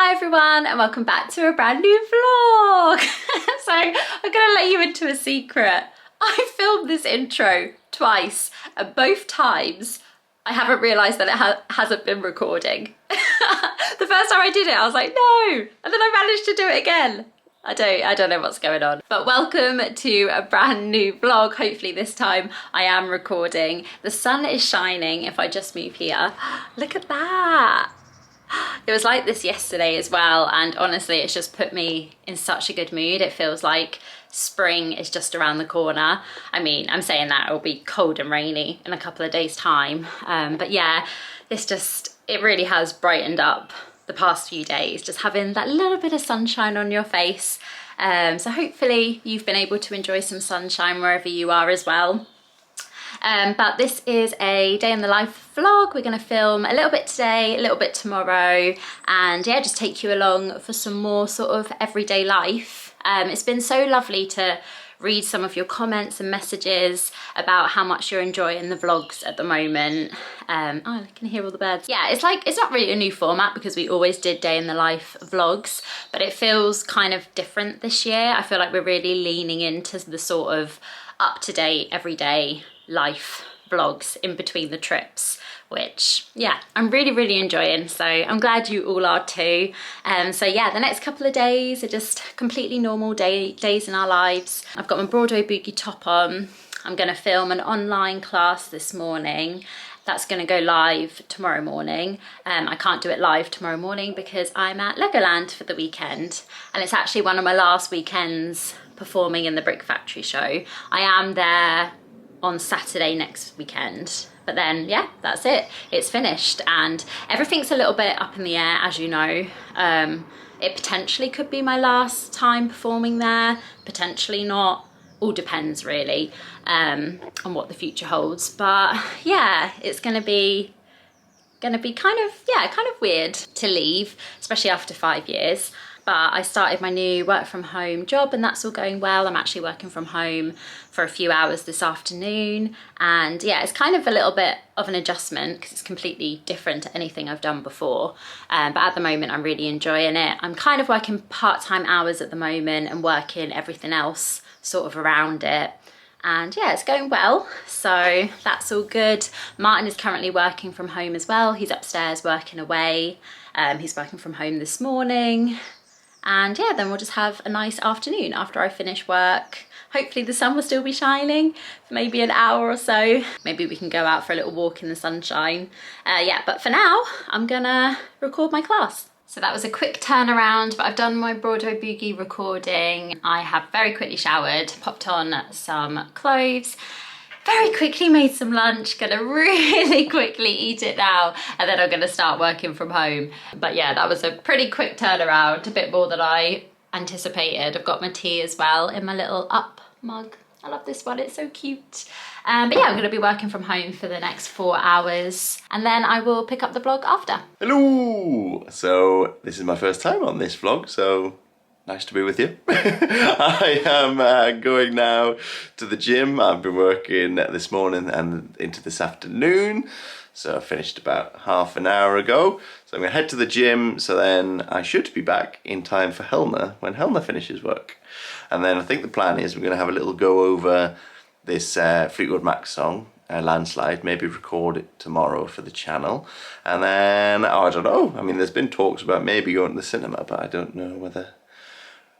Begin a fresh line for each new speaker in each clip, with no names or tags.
Hi everyone and welcome back to a brand new vlog. So I'm gonna let you into a secret. I filmed this intro twice and both times I haven't realised that it hasn't been recording. The first time I did it I was like no, and then I managed to do it again. I don't know what's going on. But welcome to a brand new vlog. Hopefully this time I am recording. The sun is shining if I just move here. Look at that. It was like this yesterday as well, and honestly it's just put me in such a good mood. It feels like spring is just around the corner. I mean, I'm saying that it'll be cold and rainy in a couple of days time, but yeah, it really has brightened up the past few days, just having that little bit of sunshine on your face. So hopefully you've been able to enjoy some sunshine wherever you are as well. But this is a day in the life vlog. We're going to film a little bit today, a little bit tomorrow, and yeah, just take you along for some more sort of everyday life. It's been so lovely to read some of your comments and messages about how much you're enjoying the vlogs at the moment. Oh, I can hear all the birds. Yeah, it's not really a new format because we always did day in the life vlogs, but it feels kind of different this year. I feel like we're really leaning into the sort of up-to-date everyday life vlogs in between the trips, which yeah, I'm really enjoying, so I'm glad you all are too. So yeah, the next couple of days are just completely normal days in our lives. I've got my Broadway boogie top on. I'm going to film an online class this morning that's going to go live tomorrow morning. I can't do it live tomorrow morning because I'm at Legoland for the weekend, and it's actually one of my last weekends performing in the Brick Factory show. I am there on Saturday next weekend, but then yeah, that's it, it's finished, and everything's a little bit up in the air, as you know. It potentially could be my last time performing there, potentially not, all depends really on what the future holds. But yeah, it's gonna be kind of weird to leave, especially after 5 years. But I started my new work from home job and that's all going well. I'm actually working from home for a few hours this afternoon. And yeah, it's kind of a little bit of an adjustment because it's completely different to anything I've done before. But at the moment, I'm really enjoying it. I'm kind of working part-time hours at the moment and working everything else sort of around it. And yeah, it's going well, so that's all good. Martyn is currently working from home as well. He's upstairs working away. He's working from home this morning. And yeah, then we'll just have a nice afternoon after I finish work. Hopefully the sun will still be shining for maybe an hour or so. Maybe we can go out for a little walk in the sunshine. Yeah, but for now, I'm gonna record my class. So that was a quick turnaround, but I've done my Broadway boogie recording. I have very quickly showered, popped on some clothes, very quickly made some lunch, gonna really quickly eat it now, and then I'm gonna start working from home. But yeah, that was a pretty quick turnaround, a bit more than I anticipated. I've got my tea as well in my little up mug. I love this one, it's so cute. But yeah, I'm gonna be working from home for the next 4 hours, and then I will pick up the vlog after.
Hello! So this is my first time on this vlog, so nice to be with you. I am going now to the gym. I've been working this morning and into this afternoon. So I finished about half an hour ago. So I'm gonna head to the gym, so then I should be back in time for Helena when Helena finishes work. And then I think the plan is we're gonna have a little go over this Fleetwood Mac song, Landslide, maybe record it tomorrow for the channel. And then, oh, I don't know. I mean, there's been talks about maybe going to the cinema, but I don't know whether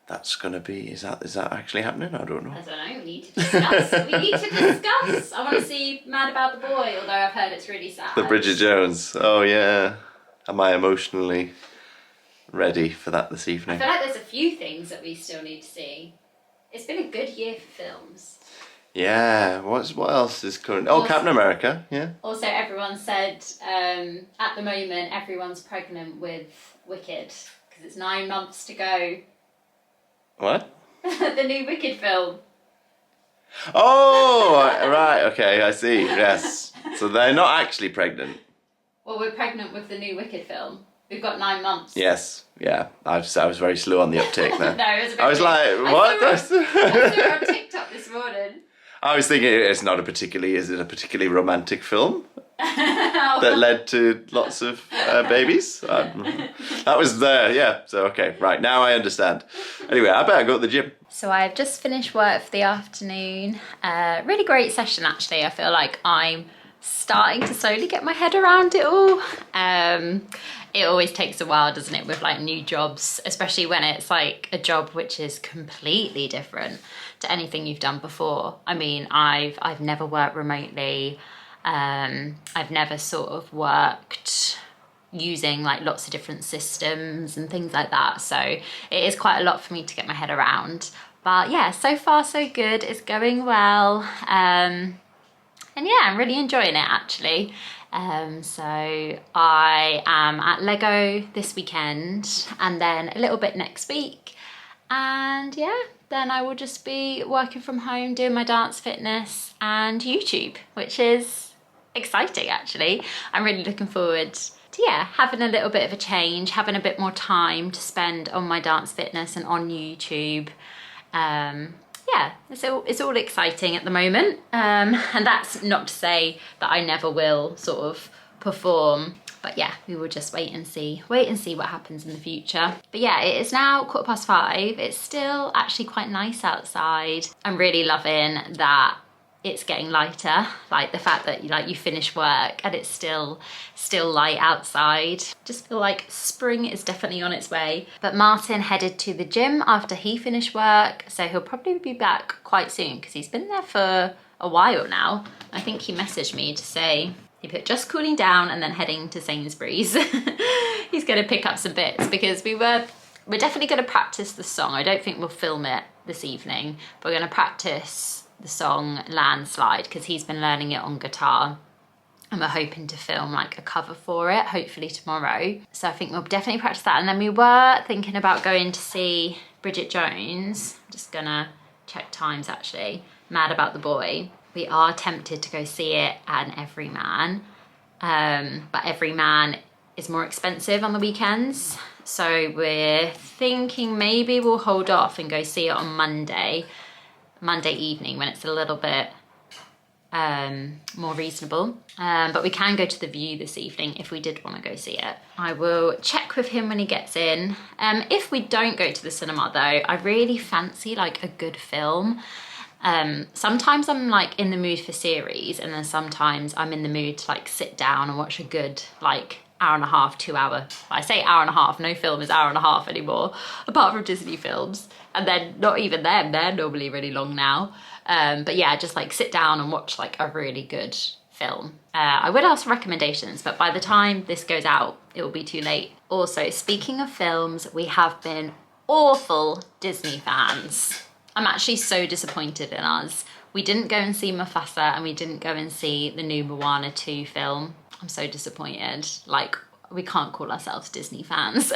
that's gonna be, is that actually happening? I don't know.
I don't know, we need to discuss. We need to discuss. I want to see Mad About the Boy, although I've heard it's really sad.
The Bridget Jones. Oh yeah. Am I emotionally ready for that this evening?
I feel like there's a few things that we still need to see. It's been a good year for films.
Yeah, what else is current? Oh, Captain America, yeah.
Also, everyone said at the moment everyone's pregnant with Wicked because it's 9 months to go.
What?
The new Wicked film.
Oh, right, okay, I see, yes. So they're not actually pregnant.
Well, we're pregnant with the new Wicked film. We've got 9 months.
Yes, yeah. I was very slow on the uptake there.
No, it was a bit
I was like, what?
I saw it on TikTok this morning.
I was thinking is it a particularly romantic film? that led to lots of babies. That was there, yeah. So, okay, right, now I understand. Anyway, I better go to the gym.
So I've just finished work for the afternoon. Really great session, actually. I feel like I'm starting to slowly get my head around it all. It always takes a while, doesn't it, with like new jobs, especially when it's like a job which is completely different to anything you've done before. I mean, I've never worked remotely. I've never sort of worked using like lots of different systems and things like that. So it is quite a lot for me to get my head around. But yeah, so far so good. It's going well. And yeah, I'm really enjoying it actually. So I am at Lego this weekend and then a little bit next week. And yeah, then I will just be working from home, doing my dance fitness and YouTube, which is exciting actually. I'm really looking forward to, yeah, having a little bit of a change, having a bit more time to spend on my dance fitness and on YouTube. Yeah, it's all exciting at the moment. And that's not to say that I never will sort of perform, but yeah, we will just wait and see what happens in the future. But yeah, it is now 5:15. It's still actually quite nice outside. I'm really loving that it's getting lighter, like the fact that you finish work and it's still light outside. Just feel like spring is definitely on its way. But Martyn headed to the gym after he finished work, so he'll probably be back quite soon because he's been there for a while now. I think he messaged me to say he put just cooling down and then heading to Sainsbury's. He's going to pick up some bits because we're definitely going to practice the song. I don't think we'll film it this evening, but we're going to practice the song Landslide because he's been learning it on guitar and we're hoping to film like a cover for it hopefully tomorrow. So I think we'll definitely practice that, and then we were thinking about going to see Bridget Jones. I'm just gonna check times actually. Mad About the Boy. We are tempted to go see it at an Everyman, but Everyman is more expensive on the weekends, so we're thinking maybe we'll hold off and go see it on Monday evening when it's a little bit more reasonable. But we can go to the View this evening if we did want to go see it. I will check with him when he gets in. If we don't go to the cinema though, I really fancy like a good film. Sometimes I'm like in the mood for series, and then sometimes I'm in the mood to like sit down and watch a good like hour and a half, 2 hour. I say hour and a half, no film is hour and a half anymore, apart from Disney films. And then not even them, they're normally really long now. But yeah, just like sit down and watch like a really good film. I would ask for recommendations, but by the time this goes out, it will be too late. Also, speaking of films, we have been awful Disney fans. I'm actually so disappointed in us. We didn't go and see Mufasa and we didn't go and see the new Moana 2 film. I'm so disappointed. Like, we can't call ourselves Disney fans.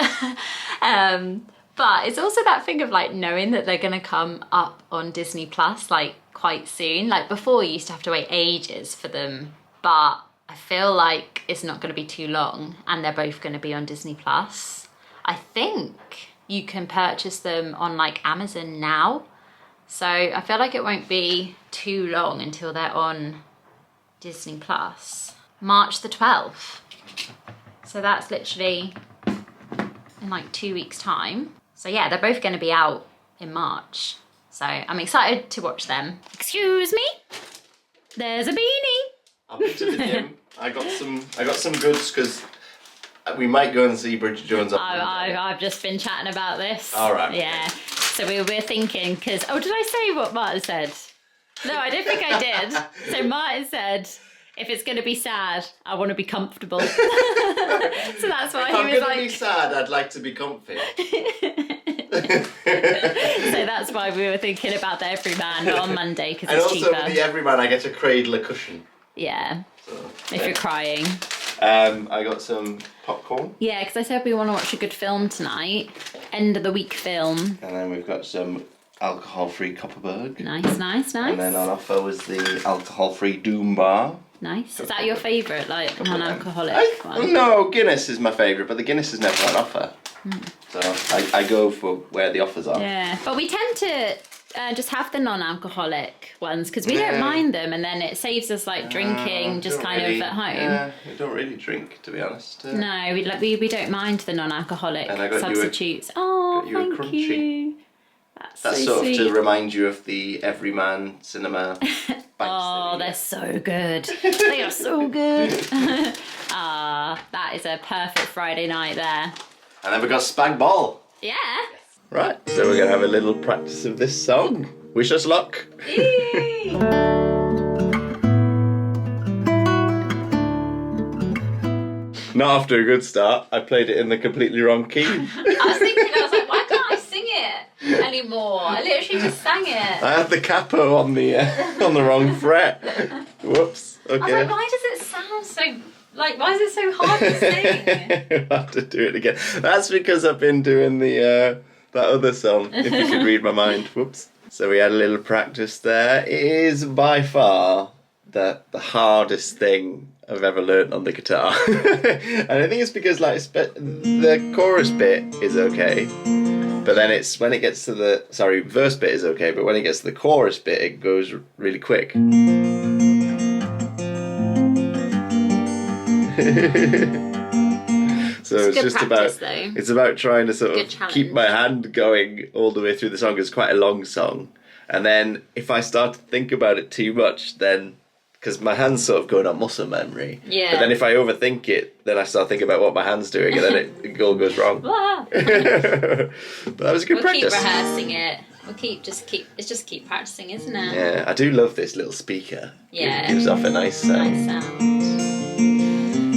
But it's also that thing of like knowing that they're gonna come up on Disney Plus like quite soon. Like before you used to have to wait ages for them, but I feel like it's not gonna be too long and they're both gonna be on Disney Plus. I think you can purchase them on like Amazon now. So I feel like it won't be too long until they're on Disney Plus. March the 12th. So that's literally in like 2 weeks time. So yeah, they're both going to be out in March. So I'm excited to watch them. Excuse me, there's a beanie.
I've been to the gym. I got some goods because we might go and see Bridget Jones.
I've just been chatting about this.
All right.
Yeah. So we were thinking because did I say what Martyn said? No, I don't think I did. So Martyn said, if it's going to be sad, I want to be comfortable. So that's why he was like... If I'm going to
be sad, I'd like to be comfy.
So that's why we were thinking about the Everyman on Monday, because it's cheaper.
And also with the Everyman, I get to cradle a cushion.
Yeah, so, if you're crying.
I got some popcorn.
Yeah, because I said we want to watch a good film tonight. End of the week film.
And then we've got some alcohol-free Copperberg.
Nice.
And then on offer was the alcohol-free Doom Bar.
Nice. Is that your favourite, like, non-alcoholic one?
No, Guinness is my favourite, but the Guinness is never on offer. So I go for where the offers are.
Yeah, but we tend to just have the non-alcoholic ones because we don't mind them, and then it saves us like drinking just kind of at home.
Yeah, we don't really drink, to be honest.
No, we don't mind the non-alcoholic substitutes. Thank you. That's so
sort
sweet.
of to remind you of the Everyman Cinema.
They're so good. They are so good. That is a perfect Friday night there.
And then we got Spag Ball.
Yeah.
Right, so we're going to have a little practice of this song. Wish us luck. Not after a good start. I played it in the completely wrong key.
I was like, why can't I sing it anymore? I literally just sang it.
I had the capo on the wrong fret. Whoops. Okay.
I was like, why does it sound so... why is it so hard to sing?
I'll have to do it again. That's because I've been doing that other song, If You Could Read My Mind. Whoops. So we had a little practice there. It is by far the hardest thing I've ever learnt on the guitar. And I think it's because the chorus bit is okay, but then it's when it gets to the verse bit is okay, but when it gets to the chorus bit it goes really quick. So it's just it's about trying to sort of keep my hand going all the way through the song. It's quite a long song, and then if I start to think about it too much, then because my hand's sort of going on muscle memory, but then if I overthink it, then I start thinking about what my hand's doing, and then it all goes wrong. But that was a good practice.
We'll keep rehearsing it. It's just keep practicing, isn't it?
Yeah, I do love this little speaker.
Yeah,
it gives off a nice sound.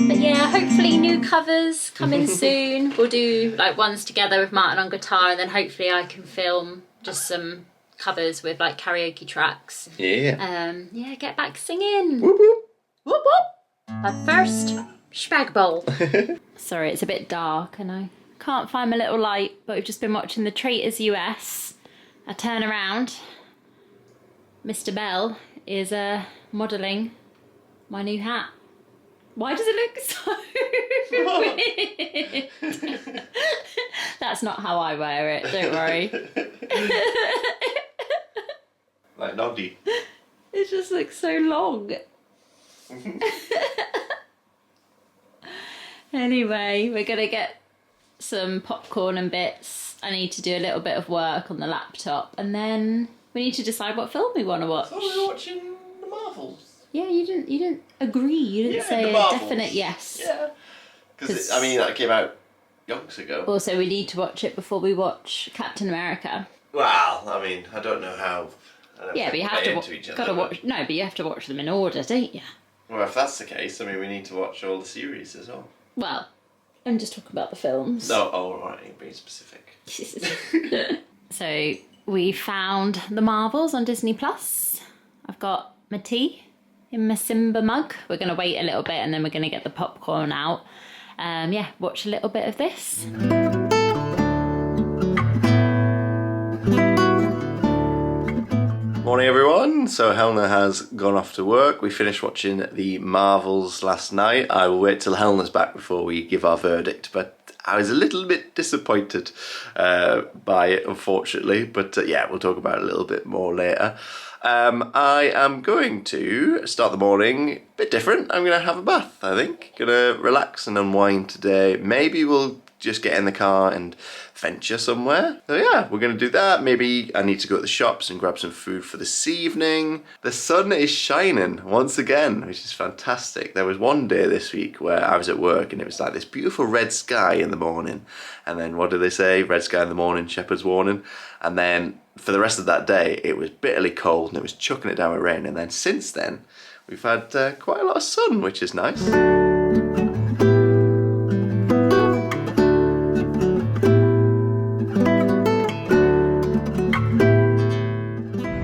But yeah, hopefully new covers coming soon. We'll do ones together with Martyn on guitar, and then hopefully I can film just some covers with karaoke tracks.
Yeah.
Get back singing.
Whoop whoop.
Whoop whoop. But first, Spag Ball. Sorry, it's a bit dark and I can't find my little light, but we've just been watching the Traitors US. I turn around. Mr. Bell is modelling my new hat. Why does it look so weird? That's not how I wear it, don't worry.
Like Noddy.
It just looks so long. Anyway, we're going to get some popcorn and bits. I need to do a little bit of work on the laptop, and then we need to decide what film we want to watch.
So we're watching the Marvels.
Yeah, you didn't agree. You didn't say a definite yes.
Yeah. Because that came out yonks ago.
Also, we need to watch it before we watch Captain America.
Well, I don't know how. But you have to watch. No, but you have to watch them in order, don't you? Well, if that's the case, we need to watch all the series as well.
Well, I'm just talking about the films.
No, right, being specific.
So we found the Marvels on Disney Plus. I've got my tea in my Simba mug. We're going to wait a little bit and then we're going to get the popcorn out. Watch a little bit of this.
Morning everyone. So Helena has gone off to work. We finished watching the Marvels last night. I will wait till Helena's back before we give our verdict, but I was a little bit disappointed by it, unfortunately. But we'll talk about it a little bit more later. I am going to start the morning a bit different. I'm going to have a bath, I think. Going to relax and unwind today. Maybe we'll just get in the car and venture somewhere. So we're going to do that. Maybe I need to go to the shops and grab some food for this evening. The sun is shining once again, which is fantastic. There was one day this week where I was at work and it was like this beautiful red sky in the morning. And then what do they say? Red sky in the morning, shepherd's warning. And then for the rest of that day, it was bitterly cold and it was chucking it down with rain. And then since then, we've had quite a lot of sun, which is nice.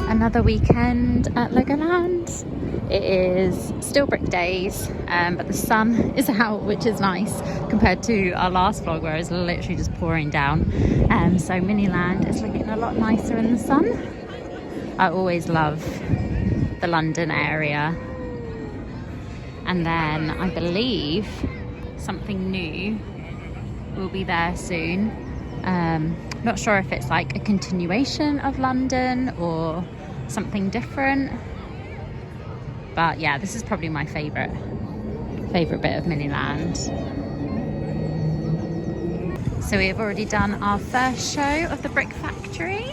Another weekend at Legoland. It is still brick days, but the sun is out, which is nice compared to our last vlog where it was literally just pouring down. So Miniland is looking a lot nicer in the sun. I always love the London area. And then I believe something new will be there soon. Not sure if it's like a continuation of London or something different. But yeah, this is probably my favourite bit of Miniland. So we have already done our first show of the Brick Factory.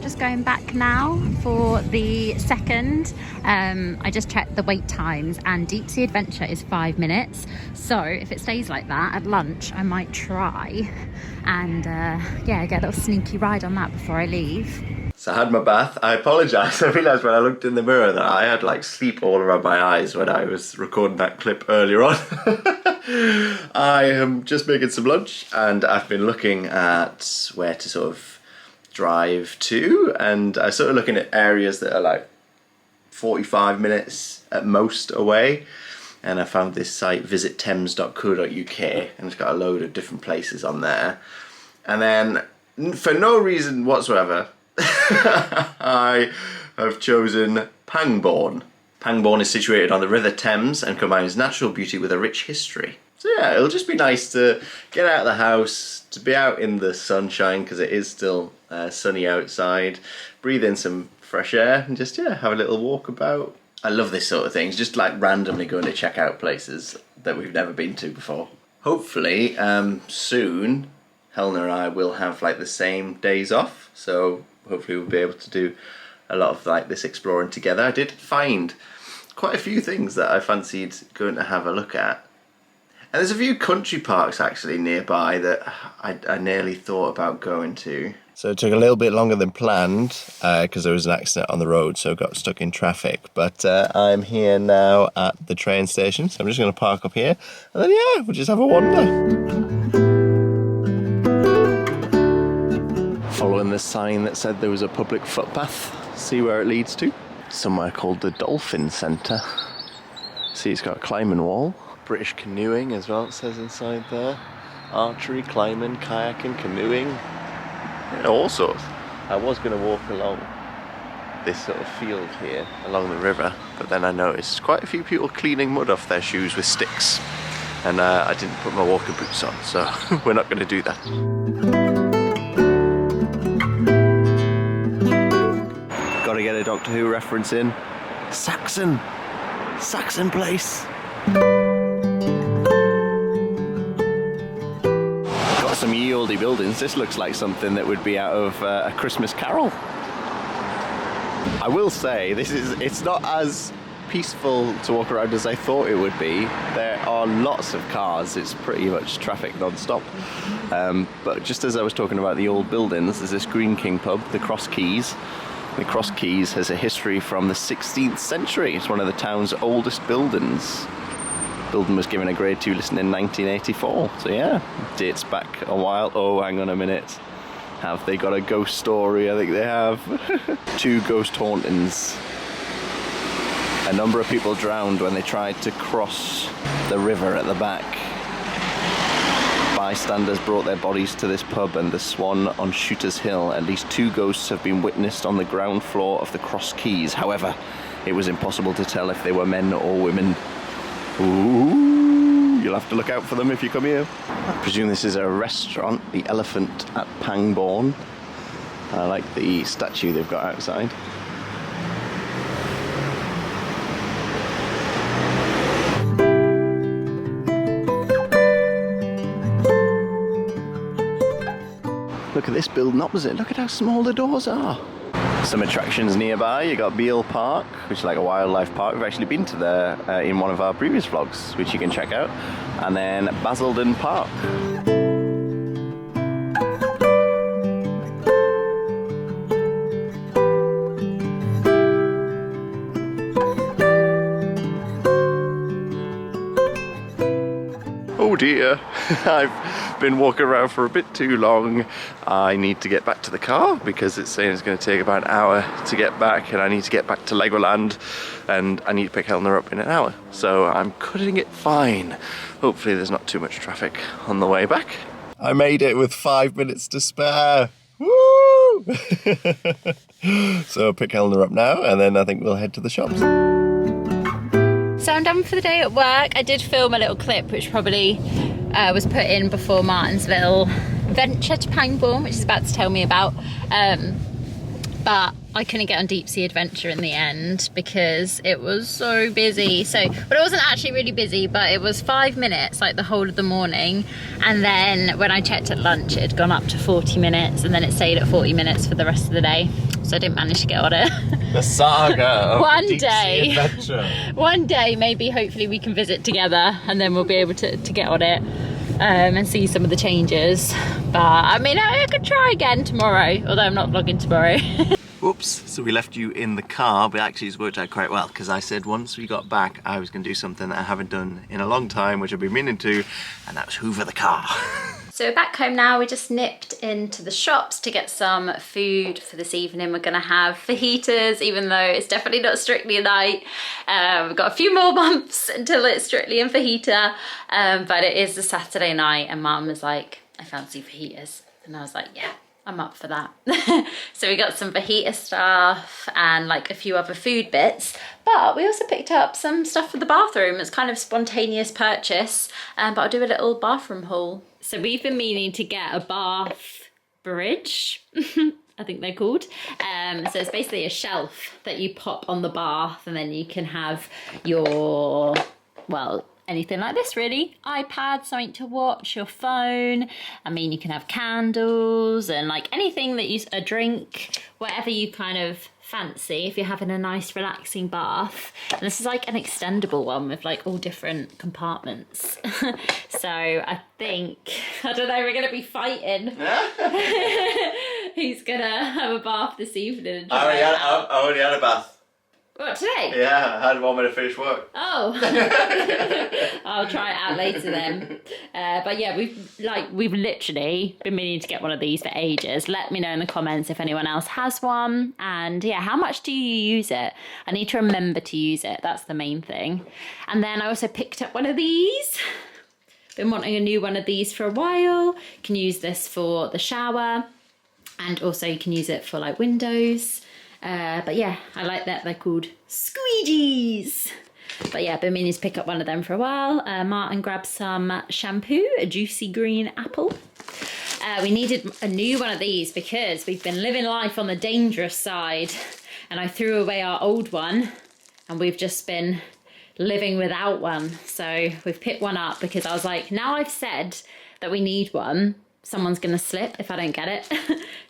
Just going back now for the second. I just checked the wait times and Deep Sea Adventure is 5 minutes. So if it stays like that at lunch, I might try and yeah, get a little sneaky ride on that before I leave.
So I had my bath. I apologise. I realised when I looked in the mirror that I had like sleep all around my eyes when I was recording that clip earlier on. I am just making some lunch and I've been looking at where to sort of drive to, and I started looking at areas that are like 45 minutes at most away, and I found this site visitthames.co.uk and it's got a load of different places on there, and then for no reason whatsoever I have chosen Pangbourne. Pangbourne is situated on the River Thames and combines natural beauty with a rich history. So yeah, it'll just be nice to get out of the house, to be out in the sunshine because it is still sunny outside, breathe in some fresh air and just, yeah, have a little walk about. I love this sort of things, just like randomly going to check out places that we've never been to before. Hopefully soon Helena and I will have like the same days off, so hopefully we'll be able to do a lot of like this exploring together. I did find quite a few things that I fancied going to have a look at. And there's a few country parks actually nearby that I nearly thought about going to. So it took a little bit longer than planned because there was an accident on the road, so got stuck in traffic. But I'm here now at the train station, so I'm just going to park up here. And then, yeah, we'll just have a wander. Following the sign that said there was a public footpath, see where it leads to. Somewhere called the Dolphin Centre. See, it's got a climbing wall. British canoeing as well, it says inside there. Archery, climbing, kayaking, canoeing. Yeah, all sorts. I was going to walk along this sort of field here, along the river, but then I noticed quite a few people cleaning mud off their shoes with sticks. And I didn't put my walking boots on, so we're not going to do that. Gotta get a Doctor Who reference in. Saxon Place. Got some ye olde buildings. This looks like something that would be out of A Christmas Carol. I will say, it's not as peaceful to walk around as I thought it would be. There are lots of cars. It's pretty much traffic non-stop. But just as I was talking about the old buildings, there's this Green King pub, the Cross Keys. The Cross Keys has a history from the 16th century. It's one of the town's oldest buildings. The building was given a grade 2 listing in 1984. So yeah, dates back a while. Oh, hang on a minute. Have they got a ghost story? I think they have. 2 ghost hauntings. A number of people drowned when they tried to cross the river at the back. Bystanders brought their bodies to this pub and the Swan on Shooter's Hill. At least 2 ghosts have been witnessed on the ground floor of the Cross Keys. However, it was impossible to tell if they were men or women. Ooh, you'll have to look out for them if you come here. I presume this is a restaurant, the Elephant at Pangbourne. I like the statue they've got outside. Look at this building opposite. Look at how small the doors are. Some attractions nearby. You got Beale Park, which is like a wildlife park. We've actually been to there in one of our previous vlogs, which you can check out. And then Basildon Park. Oh dear, I've been walking around for a bit too long. I need to get back to the car because it's saying it's going to take about an hour to get back, and I need to get back to Legoland and I need to pick Helena up in an hour. So I'm cutting it fine. Hopefully there's not too much traffic on the way back. I made it with 5 minutes to spare. Woo! So I'll pick Helena up now and then I think we'll head to the shops.
So I'm done for the day at work. I did film a little clip which probably was put in before Martinsville adventure to Pangbourne, which is about to tell me about. But I couldn't get on deep sea adventure in the end because it was so busy. But it wasn't actually really busy, but it was 5 minutes like the whole of the morning. And then when I checked at lunch, it had gone up to 40 minutes, and then it stayed at 40 minutes for the rest of the day. So I didn't manage to get on it.
The saga of
One
deep
day.
sea adventure.
One day, maybe, hopefully we can visit together, and then we'll be able to get on it. And see some of the changes. But I mean, I could try again tomorrow, although I'm not vlogging tomorrow.
Whoops, so we left you in the car, but actually it's worked out quite well, because I said once we got back I was going to do something that I haven't done in a long time, which I've been meaning to, and that was hoover the car. So we're back home now. We just nipped into the shops to get some food for this evening. We're gonna have fajitas, even though it's definitely not strictly a night. We've got a few more months until it's strictly in fajita, but it is a Saturday night, and Mum was like, I fancy fajitas. And I was like, yeah, I'm up for that. So we got some fajita stuff and like a few other food bits, but we also picked up some stuff for the bathroom. It's kind of spontaneous purchase, but I'll do a little bathroom haul. So we've been meaning to get a bath bridge, I think they're called. So it's basically a shelf that you pop on the bath, and then you can have your, well, anything like this really. iPad, something to watch, your phone. I mean, you can have candles and like anything that you, a drink, whatever you kind of fancy if you're having a nice relaxing bath. And this is like an extendable one with like all different compartments. So I think, I don't know, we're gonna be fighting. Who's gonna have a bath this evening? I already had a bath.
What, today?
Yeah, I had one when I finished work.
Oh. I'll try it out later then. But yeah, we've literally been meaning to get one of these for ages. Let me know in the comments if anyone else has one. And yeah, how much do you use it? I need to remember to use it. That's the main thing. And then I also picked up one of these. Been wanting a new one of these for a while. You can use this for the shower, and also you can use it for like windows. But yeah, I like that they're called squeegees. But yeah, been meaning to pick up one of them for a while. Martyn grabbed some shampoo, a juicy green apple. We needed a new one of these because we've been living life on the dangerous side, and I threw away our old one, and we've just been living without one. So we've picked one up because I was like, now I've said that we need one, someone's gonna slip if I don't get it.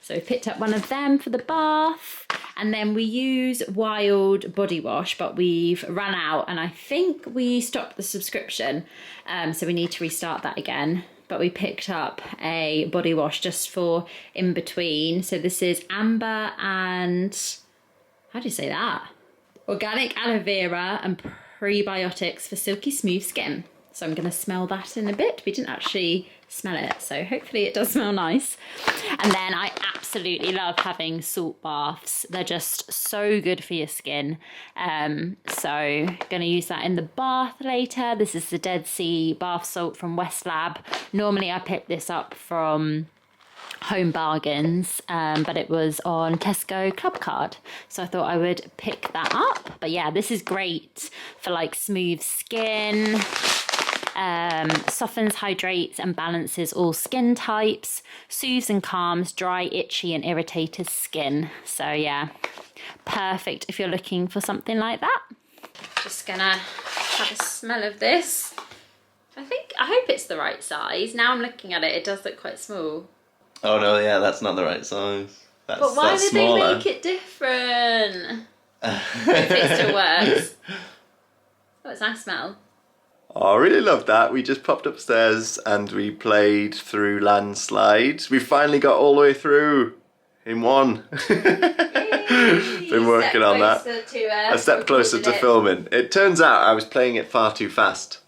So we picked up one of them for the bath. And then we use Wild body wash, but we've run out, and I think we stopped the subscription. So we need to restart that again. But we picked up a body wash just for in between. So this is amber and, how do you say that? Organic aloe vera and prebiotics for silky smooth skin. So I'm gonna smell that in a bit. We didn't actually smell it, so hopefully it does smell nice. And then I absolutely love having salt baths. They're just so good for your skin. So gonna use that in the bath later. This is the Dead Sea bath salt from West Lab. Normally I pick this up from Home Bargains, but it was on Tesco Club Card, so I thought I would pick that up. But yeah, this is great for like smooth skin. Softens, hydrates and balances all skin types, soothes and calms dry, itchy and irritated skin. So yeah, perfect if you're looking for something like that. Just gonna have a smell of this. I hope it's the right size. Now I'm looking at it, it does look quite small.
Oh no, yeah, that's not the right size.
But why did they make it different? Hopefully it still works. Oh, it's a nice smell.
Oh, I really love that. We just popped upstairs and we played through Landslide. We finally got all the way through in one. Been working on that. A step closer to filming. It turns out I was playing it far too fast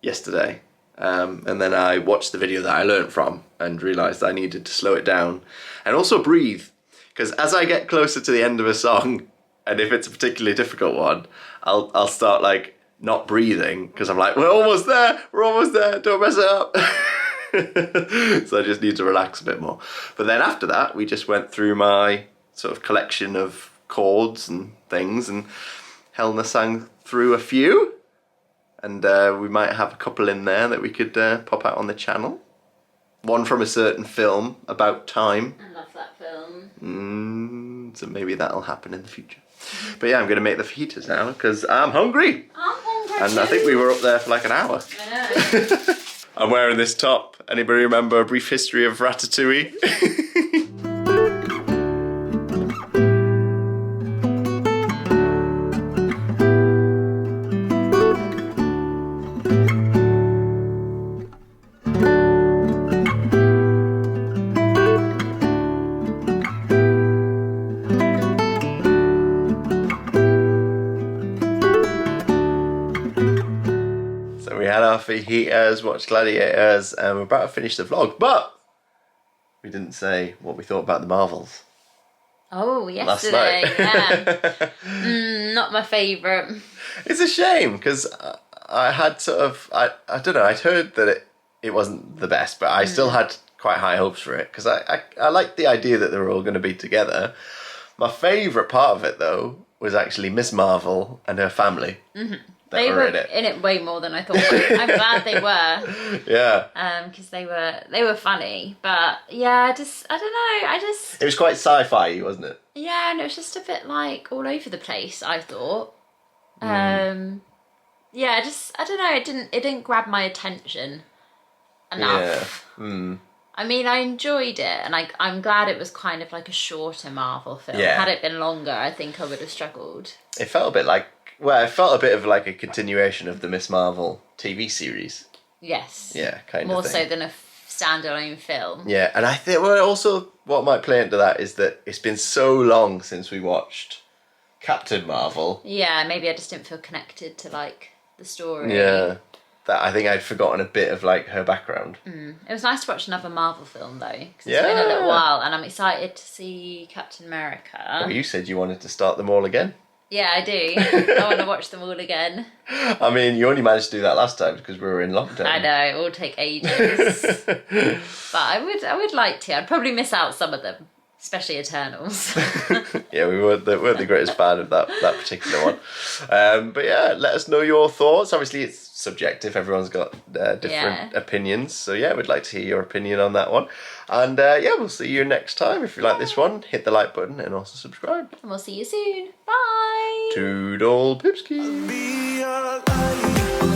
yesterday. And then I watched the video that I learnt from and realised I needed to slow it down. And also breathe. Because as I get closer to the end of a song, and if it's a particularly difficult one, I'll start like not breathing because I'm like, we're almost there, don't mess it up. So I just need to relax a bit more. But then after that, we just went through my sort of collection of chords and things, and Helena sang through a few, and we might have a couple in there that we could pop out on the channel. one from a certain film about time.
I love that film.
So maybe that'll happen in the future. But yeah, I'm going to make the fajitas now because I'm hungry.
I'm hungry
And
too.
I think we were up there for like an hour.
I know.
I'm wearing this top. Anybody remember A Brief History of Ratatouille? We had our fajitas, watched Gladiators, and we're about to finish the vlog, but we didn't say what we thought about the Marvels.
Oh,
Last
yesterday,
night.
yeah. Not my favourite.
It's a shame, because I had sort of, I don't know, I'd heard that it wasn't the best, but I still had quite high hopes for it, because I liked the idea that they were all going to be together. My favourite part of it, though, was actually Miss Marvel and her family. Mm-hmm.
They were in it way more than I thought. I'm glad they were.
Yeah.
Because they were funny. But yeah, I don't know.
It was quite sci-fi, wasn't it?
Yeah, and it was just a bit like all over the place, I thought. Yeah, I don't know. It didn't grab my attention enough.
Yeah.
I mean, I enjoyed it, and I'm glad it was kind of like a shorter Marvel film.
Yeah.
Had it been longer, I think I would have struggled.
It felt a bit like, well, it felt a bit of like a continuation of the Miss Marvel TV series.
Yes.
Yeah, kind
more
of thing.
so than a standalone film.
Yeah, and I think also what might play into that is that it's been so long since we watched Captain Marvel.
Yeah, maybe I just didn't feel connected to like the story.
Yeah, that I think I'd forgotten a bit of like her background.
It was nice to watch another Marvel film though, because it's been a little while, and I'm excited to see Captain America.
Well, you said you wanted to start them all again.
Yeah, I do. I want to watch them all again.
I mean, you only managed to do that last time because we were in lockdown.
I know, it will take ages. But I would like to. I'd probably miss out some of them, especially Eternals.
Yeah, we weren't the greatest fan of that particular one. But yeah, let us know your thoughts. Obviously, it's subjective. Everyone's got different opinions. So yeah, we'd like to hear your opinion on that one. And yeah, we'll see you next time. If you like this one, hit the like button and also subscribe.
And we'll see you soon. Bye.
Toodle Pipski.
Be alive.